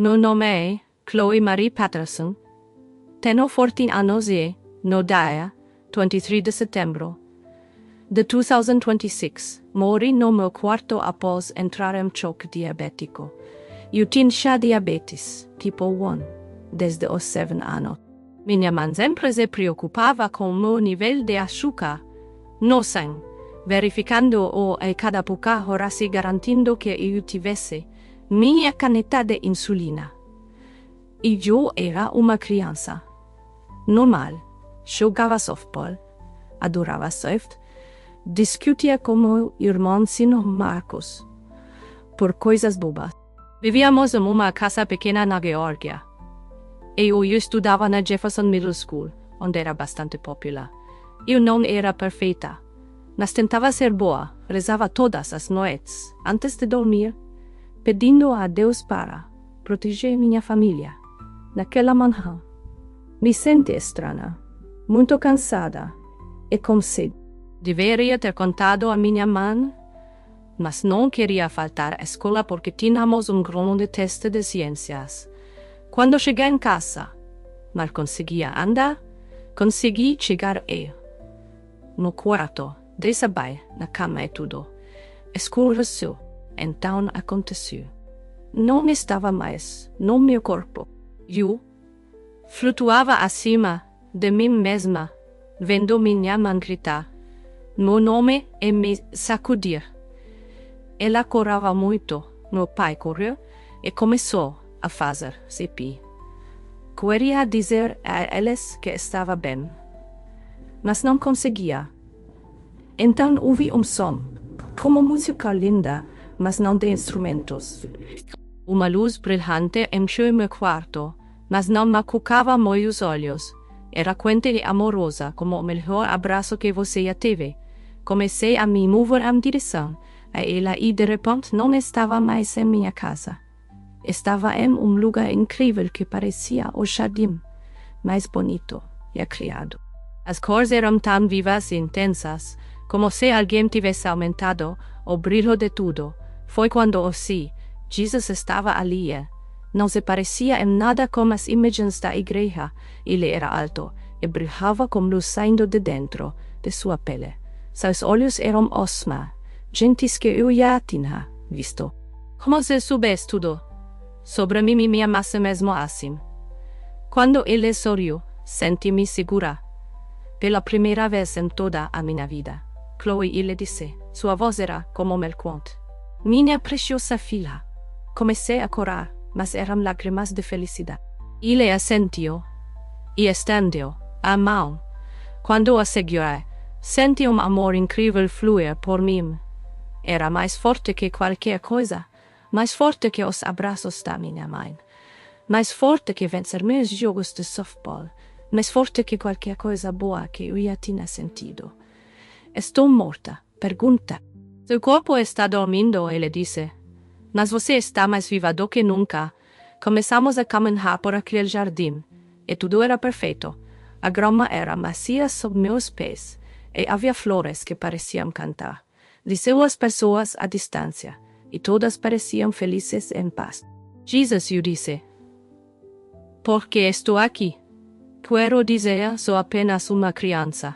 Meu nome é Chloe Marie Patterson. Tenho 14 anos e, no dia 23 de setembro de 2026, morri no meu quarto após entrar em choque diabético. Eu tinha diabetes tipo 1 desde os 7 anos. Minha mãe sempre se preocupava com o meu nível de açúcar no sangue, verificando-o a cada pouca hora se garantindo que eu tivesse minha caneta de insulina. E eu era uma criança normal, jogava softball, adorava surf, discutia com meu irmãozinho Marcos por coisas bobas. Vivíamos em uma casa pequena na Geórgia. Eu estudava na Jefferson Middle School, onde era bastante popular. Eu não era perfeita, mas tentava ser boa, rezava todas as noites, antes de dormir, pedindo a Deus para proteger minha família. Naquela manhã, me senti estranha, muito cansada e com sede. Deveria ter contado a minha mãe, mas não queria faltar à escola porque tínhamos grande teste de ciências. Quando cheguei em casa, mal conseguia andar, consegui chegar no quarto, desabei na cama e tudo escureceu. Então aconteceu. Não estava mais no meu corpo. Eu flutuava acima de mim mesma, vendo minha mãe gritar meu nome e me sacudir. Ela corava muito. Meu pai correu e começou a fazer CPI. Queria dizer a eles que estava bem, mas não conseguia. Então ouvi som, como música linda, mas não de instrumentos. Uma luz brilhante encheu meu quarto, mas não machucava meus olhos. Era quente e amorosa, como o melhor abraço que você já teve. Comecei a me mover em direção a ela e de repente não estava mais em minha casa. Estava em lugar incrível que parecia o jardim mais bonito e criado. As cores eram tão vivas e intensas, como se alguém tivesse aumentado o brilho de tudo. Foi quando ouvi, Jesus estava ali. Não se parecia em nada com as imagens da igreja. Ele era alto e brilhava com luz saindo de dentro de sua pele. Seus olhos eram osma, gentes que eu já tinha visto. Como se soubesse tudo sobre mim e minha massa mesmo assim. Quando ele sorriu, senti-me segura. Pela primeira vez em toda a minha vida. Chloe, ele disse. Sua voz era como melquante. Minha preciosa filha. Comecei a chorar, mas eram lágrimas de felicidade. Ele assentiu e estendeu a mão. Quando a segurei, senti amor incrível fluir por mim. Era mais forte que qualquer coisa, mais forte que os abraços da minha mãe, mais forte que vencer meus jogos de softball, mais forte que qualquer coisa boa que eu já tinha sentido. Estou morta, pergunta. Seu corpo está dormindo, ele disse. Mas você está mais viva do que nunca. Começamos a caminhar por aquele jardim, e tudo era perfeito. A grama era macia sob meus pés, e havia flores que pareciam cantar. Disse as pessoas à distância, e todas pareciam felizes em paz. Jesus, eu disse. Por que estou aqui? Quero dizer, sou apenas uma criança.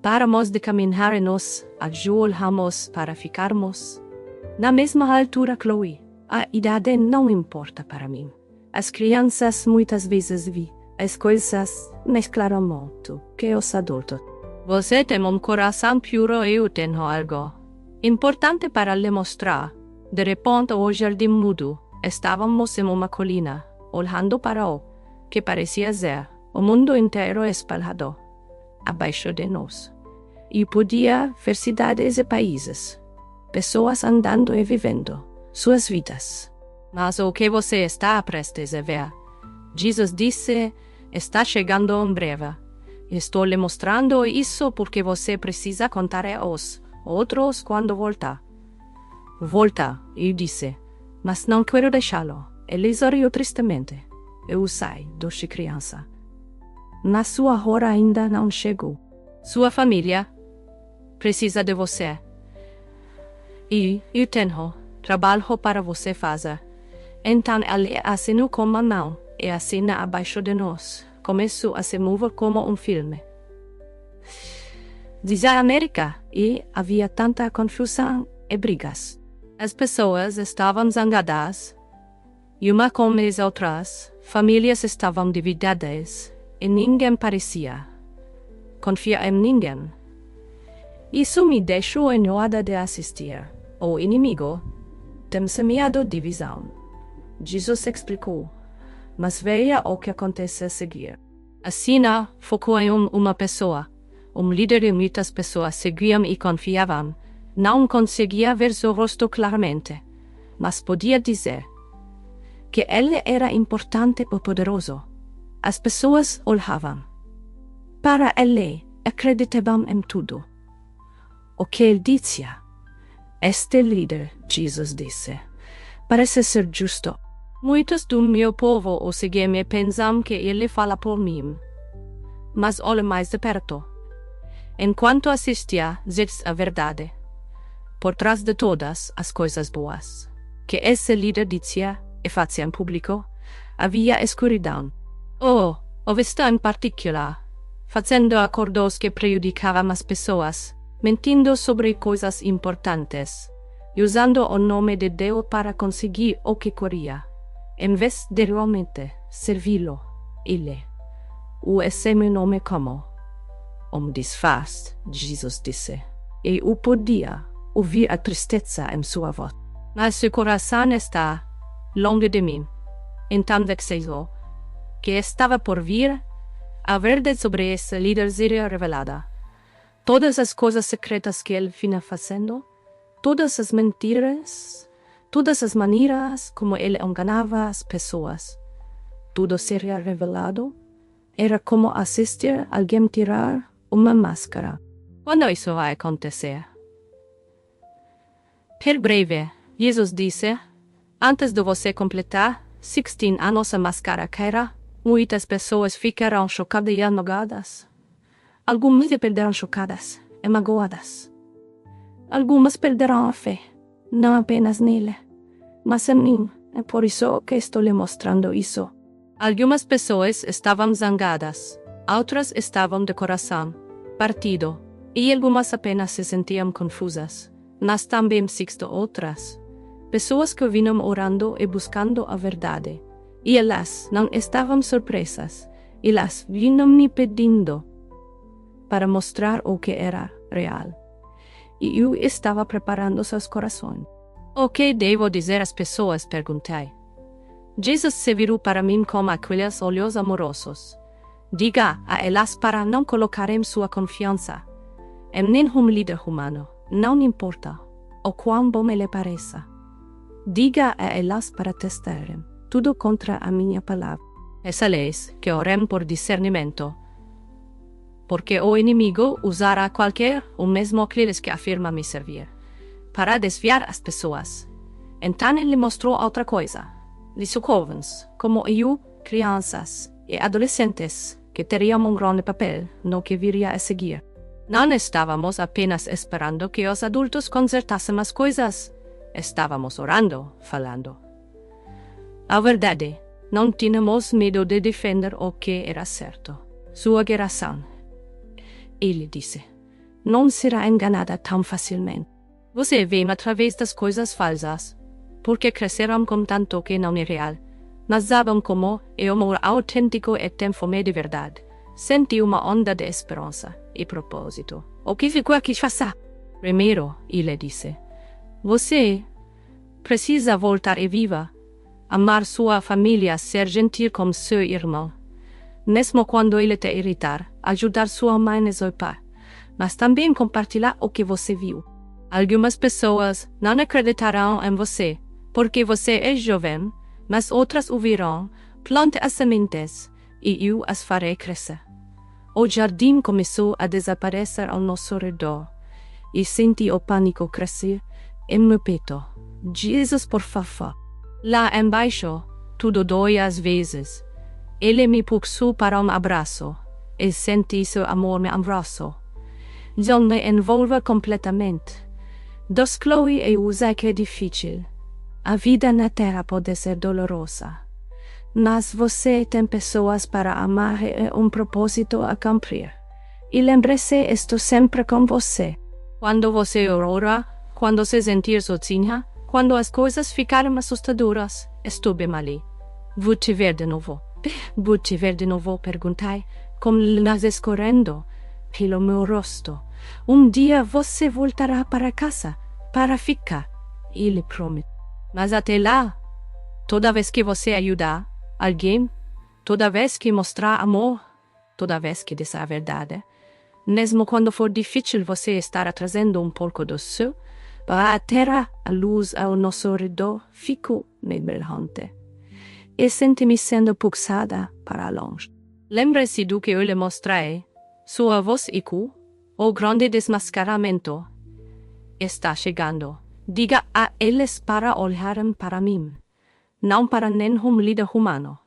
Paramos de caminhar e nos ajoelhamos para ficarmos na mesma altura, Chloe. A idade não importa para mim. As crianças muitas vezes vi. As coisas mesclaram muito que os adultos. Você tem coração puro e eu tenho algo importante para lhe mostrar. De repente, o jardim mudou. Estávamos em uma colina, olhando para o que parecia ser o mundo inteiro espalhado abaixo de nós. E podia ver cidades e países, pessoas andando e vivendo suas vidas. Mas o que você está prestes a ver? Jesus disse, está chegando em breve. Estou lhe mostrando isso porque você precisa contar aos outros quando voltar. Volta, eu disse, mas não quero deixá-lo. Ele sorriu tristemente. Eu sei, doce criança. Mas sua hora ainda não chegou. Sua família precisa de você. E eu tenho trabalho para você fazer. Então ele acenou com a mão e a cena abaixo de nós começou a se mover como um filme. Dizia a América e havia tanta confusão e brigas. As pessoas estavam zangadas, e uma com as outras, famílias estavam divididas e ninguém parecia confiar em ninguém. Isso me deixou enjoada de assistir. O inimigo tem semeado divisão. Jesus explicou, mas veja o que acontece a seguir. A cena focou em uma pessoa. Líder e muitas pessoas seguiam e confiavam. Não conseguia ver seu rosto claramente, mas podia dizer que ele era importante e poderoso. As pessoas olhavam para ele, acreditavam em tudo. O que ele dizia? Este líder, Jesus disse, parece ser justo. Muitos do meu povo o seguem e pensam que ele fala por mim. Mas olhe mais de perto. Enquanto assistia, diz a verdade. Por trás de todas as coisas boas que esse líder dizia e fazia em público, havia escuridão. O visto em particular, fazendo acordos que prejudicavam as pessoas, mentindo sobre coisas importantes, e usando o nome de Deus para conseguir o que queria, em vez de realmente servi-lo. Ele o examinou como disfraz, Jesus disse, e eu podia ouvir a tristeza em sua voz. Mas seu coração está longe de mim. Então vexou que estava por vir, a verdade sobre esse líder seria revelada. Todas as coisas secretas que ele vinha fazendo, todas as mentiras, todas as maneiras como ele enganava as pessoas, tudo seria revelado. Era como assistir alguém tirar uma máscara. Quando isso vai acontecer? Per breve, Jesus disse, antes de você completar 16 anos a máscara cairá, muitas pessoas ficarão chocadas e anogadas. Algumas perderão chocadas e magoadas. Algumas perderão a fé, não apenas nele, mas em mim. É por isso que estou lhe mostrando isso. Algumas pessoas estavam zangadas, outras estavam de coração partido, e algumas apenas se sentiam confusas. Mas também existem outras pessoas que vinham orando e buscando a verdade. E elas não estavam surpresas. Elas vinham me pedindo para mostrar o que era real. E eu estava preparando seus corações. O que devo dizer às pessoas? Perguntei. Jesus se virou para mim com aqueles olhos amorosos. Diga a elas para não colocarem sua confiança em nenhum líder humano. Não importa o quão bom lhe pareça. Diga a elas para testarem tudo contra a minha palavra. Peça-lhes que orem por discernimento, porque o inimigo usará qualquer, o mesmo aqueles que afirmam me servir, para desviar as pessoas. Então ele mostrou outra coisa. Os jovens, como eu, crianças e adolescentes, que teriam um grande papel no que viria a seguir. Não estávamos apenas esperando que os adultos consertassem as coisas. Estávamos orando, falando. A verdade, não tínhamos medo de defender o que era certo. Sua geração. Ele disse, não será enganada tão facilmente. Você vê através das coisas falsas, porque cresceram com tanto que não é real. Mas sabem como é o amor autêntico e tem fome de verdade. Senti uma onda de esperança e propósito. O que ficou aqui faça? Primeiro, ele disse, você precisa voltar e viva, amar sua família, ser gentil com seu irmão. Mesmo quando ele te irritar, ajudar sua mãe e seu pai. Mas também compartilhar o que você viu. Algumas pessoas não acreditarão em você, porque você é jovem, mas outras ouvirão, plante as sementes, e eu as farei crescer. O jardim começou a desaparecer ao nosso redor, e senti o pânico crescer em meu peito. Jesus, por favor. Lá embaixo, tudo dói às vezes. Ele me puxou para um abraço, e senti seu amor me abraçou. Ele me envolve completamente. Dos Chloe eu sei que é difícil. A vida na Terra pode ser dolorosa, mas você tem pessoas para amar e propósito a cumprir. E lembre-se, estou sempre com você. Quando você ora, quando se sentir sozinha, quando as coisas ficaram assustadoras, estive ali. Vou te ver de novo. Vou te ver de novo, perguntei, com lágrimas escorrendo pelo meu rosto. Dia você voltará para casa, para ficar, ele prometeu. Mas até lá, toda vez que você ajudar alguém, toda vez que mostrar amor, toda vez que dizer a verdade, mesmo quando for difícil você estar trazendo pouco do seu, para a terra, a luz ao nosso redor, fico brilhante. E senti-me sendo puxada para longe. Lembre-se do que eu lhe mostrei. Sua voz eco, o grande desmascaramento, está chegando. Diga a eles para olharem para mim, não para nenhum líder humano.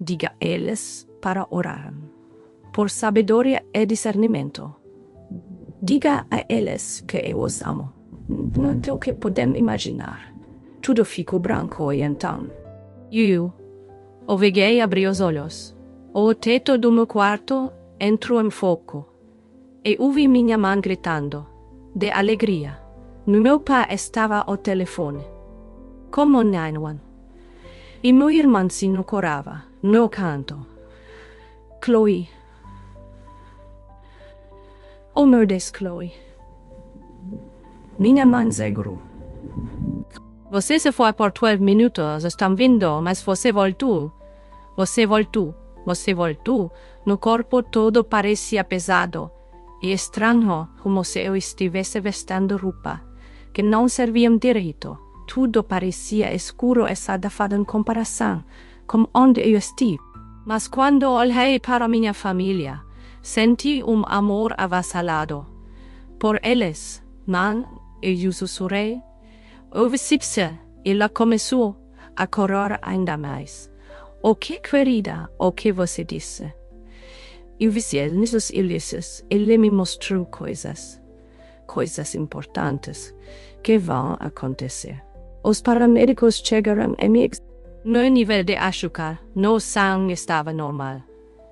Diga a eles para orarem, por sabedoria e discernimento. Diga a eles que eu os amo. Não é o que podem imaginar. Tudo ficou branco e então. Eu ouvei abrir os olhos. O teto do meu quarto entrou em fogo. E ouvi minha mãe gritando, de alegria. Meu pai estava ao telefone. Como 911. E meu irmãozinho corava, no canto. Chloe. Oh meu Deus, Chloe. Minha mãe segurou. Você se foi por 12 minutos, estão vindo, mas você voltou. Você voltou. Você voltou. No corpo todo parecia pesado e estranho, como se eu estivesse vestindo roupa que não serviam direito. Tudo parecia escuro e sadafado em comparação com onde eu estive. Mas quando olhei para minha família, senti amor avassalado. Por eles, mãe, eu sussurrei. Ouvi-se, ela começou a correr ainda mais. O que, querida, o que você disse? Eu vi nos ilícitos, ele me mostrou coisas importantes que vão acontecer. Os paramédicos chegaram e me meu nível de açúcar no sangue estava normal.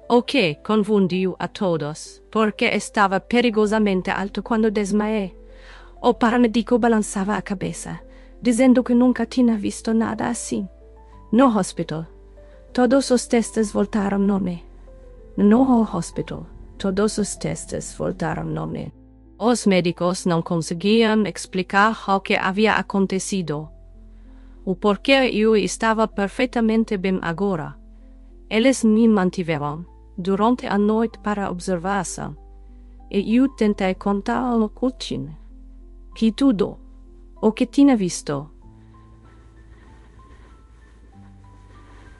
O que confundiu a todos, porque estava perigosamente alto quando desmaiei. O paramédico balançava a cabeça, dizendo que nunca tinha visto nada assim. No hospital, todos os testes voltaram normal. No hospital, todos os testes voltaram normal. Os médicos não conseguiam explicar o que havia acontecido. O porquê eu estava perfeitamente bem agora. Eles me mantiveram durante a noite para observação. E eu tentei contar ao coaching que tudo o que tinha visto.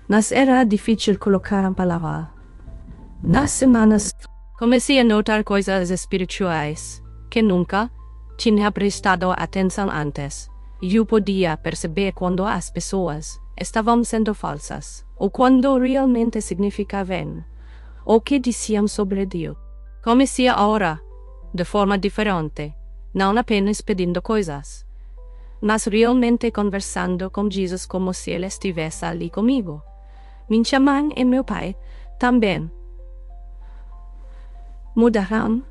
Mas era difícil colocar em palavras. Nas semanas, comecei a notar coisas espirituais que nunca tinha prestado atenção antes. Eu podia perceber quando as pessoas estavam sendo falsas, ou quando realmente significavam o que diziam sobre Deus. Comecei a orar de forma diferente, não apenas pedindo coisas, mas realmente conversando com Jesus como se ele estivesse ali comigo. Minha mãe e meu pai também mudaram.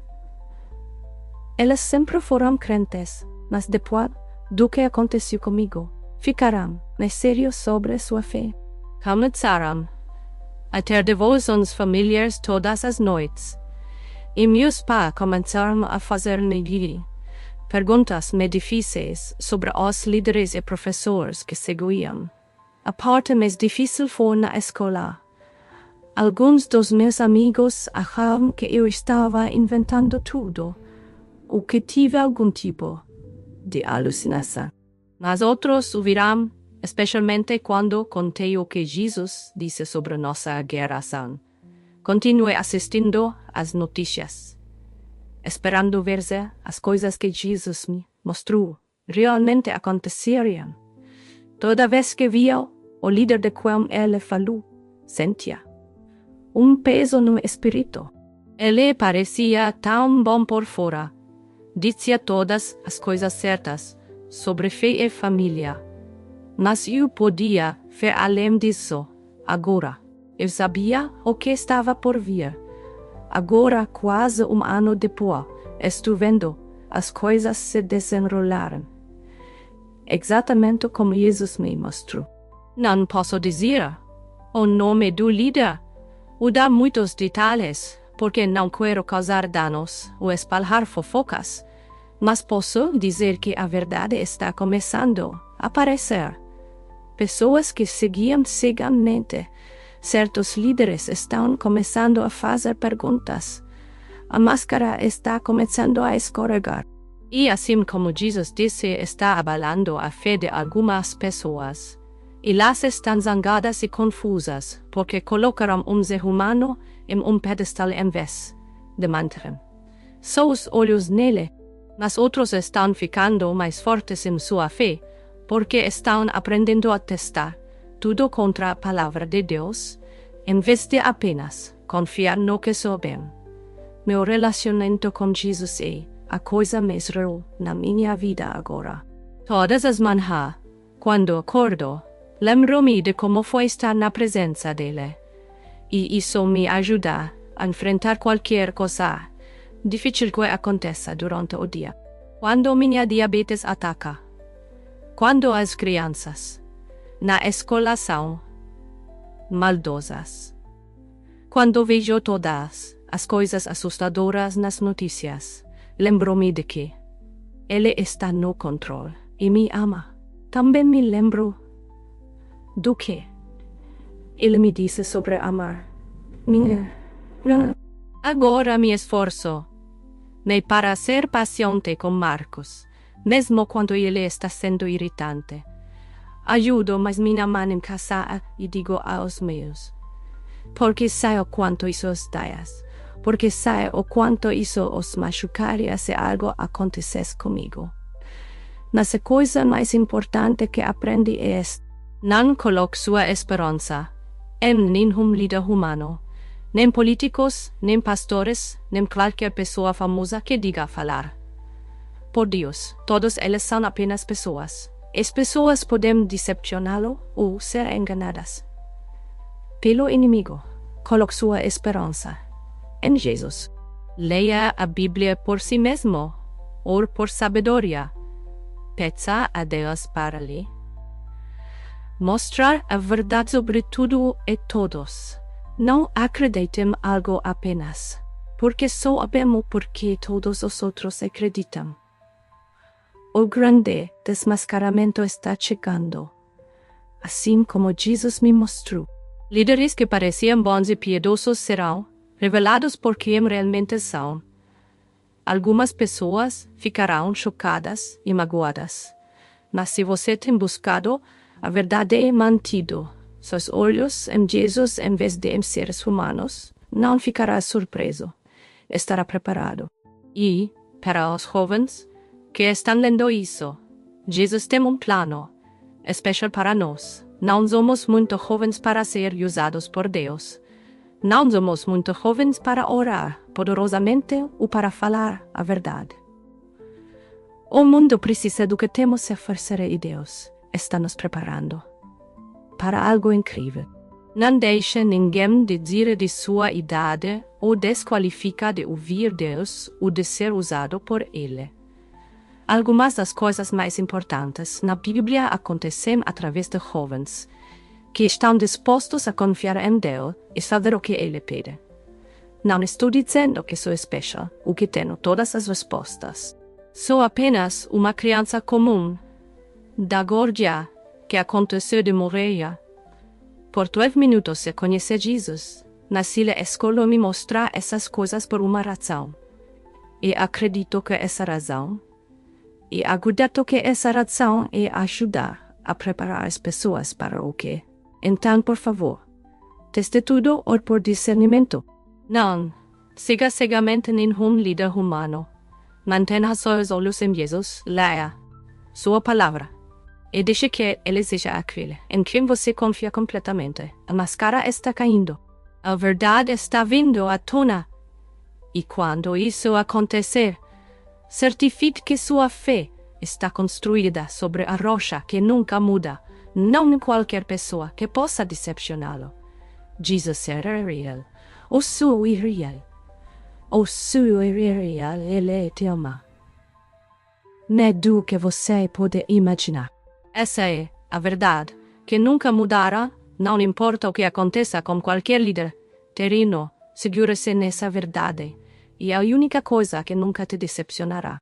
Eles sempre foram crentes, mas depois do que aconteceu comigo, ficaram mais sérios sobre sua fé. Começaram a ter devoções familiares todas as noites. E meus pais começaram a fazer-me perguntas-me difíceis sobre os líderes e professores que seguiam. A parte mais difícil foi na escola. Alguns dos meus amigos achavam que eu estava inventando tudo, ou que tive algum tipo de alucinação. Mas outros ouviram, especialmente quando contei o que Jesus disse sobre nossa geração. Continuei assistindo às notícias, esperando ver se as coisas que Jesus me mostrou realmente aconteceriam. Toda vez que via o líder de quem ele falou, sentia peso no espírito. Ele parecia tão bom por fora. Dizia todas as coisas certas sobre fé e família. Mas eu podia ver além disso, agora. Eu sabia o que estava por vir. Agora, quase ano depois, estou vendo as coisas se desenrolaram. Exatamente como Jesus me mostrou. Não posso dizer o nome do líder ou dar muitos detalhes, porque não quero causar danos ou espalhar fofocas, mas posso dizer que a verdade está começando a aparecer. Pessoas que seguiam cegamente certos líderes estão começando a fazer perguntas. A máscara está começando a escorregar. E assim como Jesus disse, está abalando a fé de algumas pessoas. E las estão zangadas e confusas, porque colocaram ser humano em pedestal em vez de manter seus olhos nele. Mas outros estão ficando mais fortes em sua fé, porque estão aprendendo a testar tudo contra a palavra de Deus, em vez de apenas confiar no que sabem. Meu relacionamento com Jesus é a coisa mais real na minha vida agora. Todas as manhãs, quando acordo, lembro-me de como foi estar na presença dele. E isso me ajuda a enfrentar qualquer coisa difícil que aconteça durante o dia. Quando minha diabetes ataca. Quando as crianças na escola são maldosas. Quando vejo todas as coisas assustadoras nas notícias, lembro-me de que Ele está no controle e me ama. Também me lembro do que Ele me disse sobre amar minha. Agora me esforço para ser paciente com Marcos, mesmo quando ele está sendo irritante. Ajudo mais minha mãe em casa e digo aos meus, porque sei o quanto isso os dói, porque sei o quanto isso os machucaria se algo acontecesse comigo. Mas a coisa mais importante que aprendi é não coloque sua esperança em nenhum líder humano, nem políticos, nem pastores, nem qualquer pessoa famosa que diga falar. Por Deus, todos eles são apenas pessoas. As pessoas podem decepcioná-lo ou ser enganadas. Pelo inimigo, coloque sua esperança em Jesus. Leia a Bíblia por si mesmo, ou por sabedoria. Peça a Deus para lhe mostrar a verdade sobre tudo e todos. Não acreditem algo apenas, porque só sabemos porque todos os outros acreditam. O grande desmascaramento está chegando, assim como Jesus me mostrou. Líderes que pareciam bons e piedosos serão revelados por quem realmente são. Algumas pessoas ficarão chocadas e magoadas, mas se você tem buscado a verdade e mantido seus olhos em Jesus em vez de em seres humanos, não ficará surpreso, estará preparado. E, para os jovens que estão lendo isso, Jesus tem plano especial para nós. Não somos muito jovens para ser usados por Deus. Não somos muito jovens para orar poderosamente ou para falar a verdade. O mundo precisa do que temos a oferecer e Deus está nos preparando para algo incrível. Não deixe ninguém dizer de sua idade ou desqualificar de ouvir Deus ou de ser usado por Ele. Algumas das coisas mais importantes na Bíblia acontecem através de jovens que estão dispostos a confiar em Deus e saber o que Ele pede. Não estou dizendo que sou especial ou que tenho todas as respostas. Sou apenas uma criança comum da Geórgia que aconteceu de morrer. Por 12 minutos se conhece Jesus. Nasci na escola me mostrar essas coisas por uma razão. E acredito que essa razão e acredito que essa razão é ajudar a preparar as pessoas para o que. Então, por favor, teste tudo ou por discernimento. Não, siga cegamente nenhum líder humano. Mantenha seus olhos em Jesus, leia sua palavra. E deixe que Ele seja aquele em quem você confia completamente. A máscara está caindo. A verdade está vindo à tona. E quando isso acontecer, certifique que sua fé está construída sobre a rocha que nunca muda, não qualquer pessoa que possa decepcioná-lo. Jesus era real. O seu irreal. O seu irreal, ele te ama. Medo que você pode imaginar. Essa é a verdade, que nunca mudará, não importa o que aconteça com qualquer líder terreno, segura-se nessa verdade, e é a única coisa que nunca te decepcionará.